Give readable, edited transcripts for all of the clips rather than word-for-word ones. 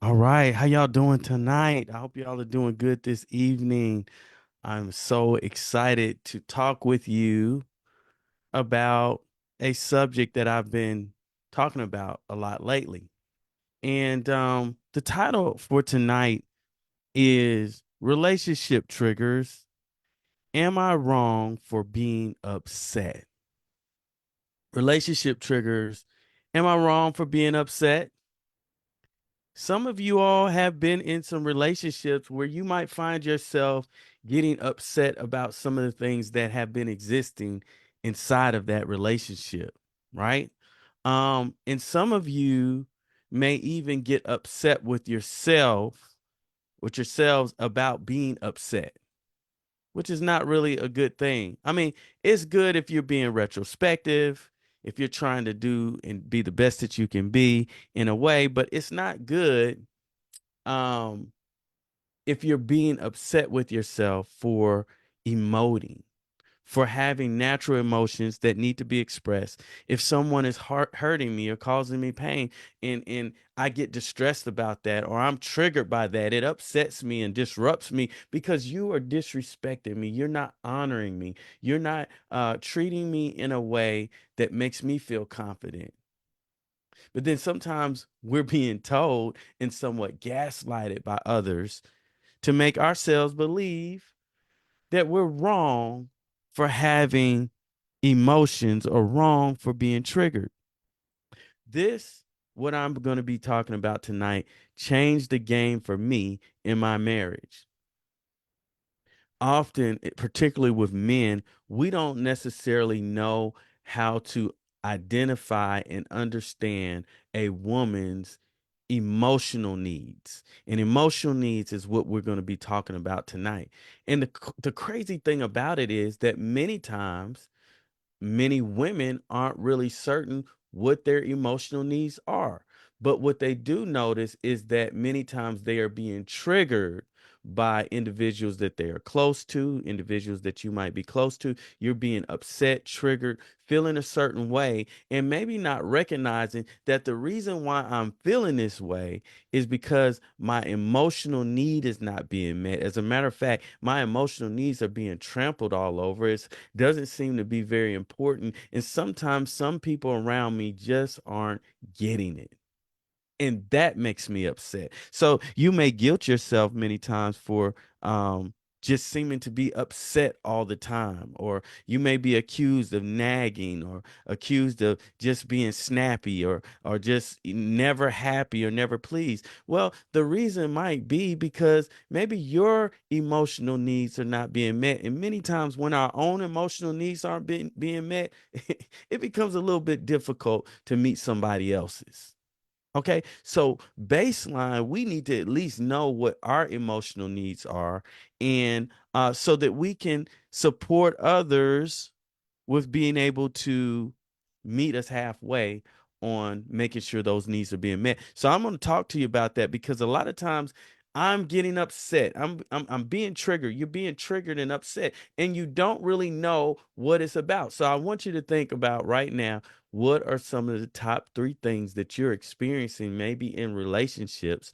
All right, how y'all doing tonight? I hope y'all are doing good this evening. I'm so excited to talk with you about a subject that I've been talking about a lot lately. And the title for tonight is Relationship Triggers. Am I wrong for being upset? Relationship triggers. Am I wrong for being upset? Some of you all have been in some relationships where you might find yourself getting upset about some of the things that have been existing inside of that relationship, right? And some of you may even get upset with yourselves about being upset, which is not really a good thing. I mean, it's good if you're being retrospective, if you're trying to do and be the best that you can be in a way, but it's not good um if you're being upset with yourself for emoting, for having natural emotions that need to be expressed. If someone is hurting me or causing me pain, and I get distressed about that, or I'm triggered by that, it upsets me and disrupts me because you are disrespecting me. You're not honoring me. You're not treating me in a way that makes me feel confident. But then sometimes we're being told and somewhat gaslighted by others to make ourselves believe that we're wrong for having emotions or wrong for being triggered. This, what I'm going to be talking about tonight, changed the game for me in my marriage. Often, particularly with men, we don't necessarily know how to identify and understand a woman's emotional needs. And emotional needs is what we're going to be talking about tonight. And the crazy thing about it is that many times many women aren't really certain what their emotional needs are. But what they do notice is that many times they are being triggered by individuals that they are close to, individuals that you might be close to. You're being upset, triggered, feeling a certain way, and maybe not recognizing that the reason why I'm feeling this way is because my emotional need is not being met. As a matter of fact, my emotional needs are being trampled all over. It's doesn't seem to be very important. And sometimes some people around me just aren't getting it. And that makes me upset. So you may guilt yourself many times for just seeming to be upset all the time, or you may be accused of nagging, or accused of just being snappy, or just never happy or never pleased. Well, the reason might be because maybe your emotional needs are not being met. And many times when our own emotional needs aren't being met, it becomes a little bit difficult to meet somebody else's. Okay, so baseline, we need to at least know what our emotional needs are, and so that we can support others with being able to meet us halfway on making sure those needs are being met. So I'm going to talk to you about that because a lot of times I'm getting upset. I'm being triggered. You're being triggered and upset, and you don't really know what it's about. So I want you to think about right now, what are some of the top 3 things that you're experiencing maybe in relationships,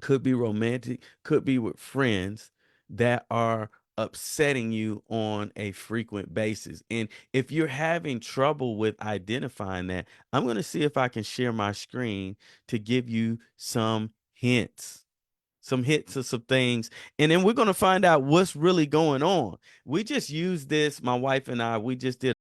could be romantic, could be with friends, that are upsetting you on a frequent basis. And if you're having trouble with identifying that, I'm going to see if I can share my screen to give you some hints of some things, and then we're going to find out what's really going on. We just used this, my wife and I, we just did